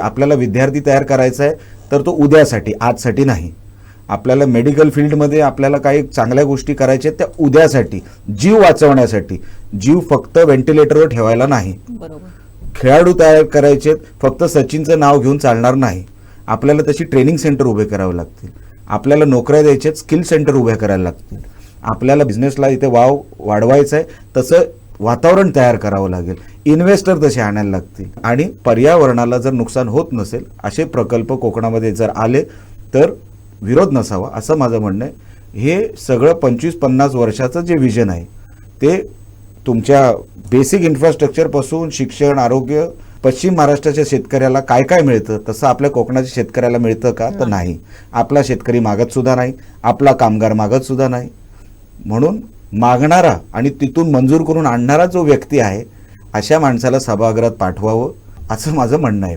आपल्याला विद्यार्थी तयार करायचा आहे तर तो उद्यासाठी, आजसाठी नाही. आपल्याला मेडिकल फील्डमध्ये आपल्याला काही चांगल्या गोष्टी करायच्या आहेत त्या उद्यासाठी, जीव वाचवण्यासाठी. जीव फक्त व्हेंटिलेटरवर ठेवायला नाही. बरोबर. खेळाडू तयार करायचे फक्त सचिनचं नाव घेऊन चालणार नाही. आपल्याला तशी ट्रेनिंग सेंटर उभे करावे लागतील. आपल्याला नोकऱ्या द्यायचे स्किल सेंटर उभे करायला लागतील. आपल्याला बिझनेसला इथे वाव वाढवायचं आहे तसं वातावरण तयार करावं लागेल. इन्व्हेस्टर तसे आणायला लागतील. आणि पर्यावरणाला जर नुकसान होत नसेल असे प्रकल्प कोकणामध्ये जर आले तर विरोध नसावा असं माझं म्हणणं आहे. हे सगळं 25-50 वर्षाचं जे विजन आहे ते तुमच्या बेसिक इन्फ्रास्ट्रक्चरपासून शिक्षण, आरोग्य, पश्चिम महाराष्ट्राच्या शेतकऱ्याला काय काय मिळतं तसं आपल्या कोकणाच्या शेतकऱ्याला मिळतं का? तर नाही. आपला शेतकरी मागत सुद्धा नाही, आपला कामगार मागत सुद्धा नाही. म्हणून मागणारा आणि तिथून मंजूर करून आणणारा जो व्यक्ती आहे अशा माणसाला सभागृहात पाठवावं असं माझं म्हणणं आहे.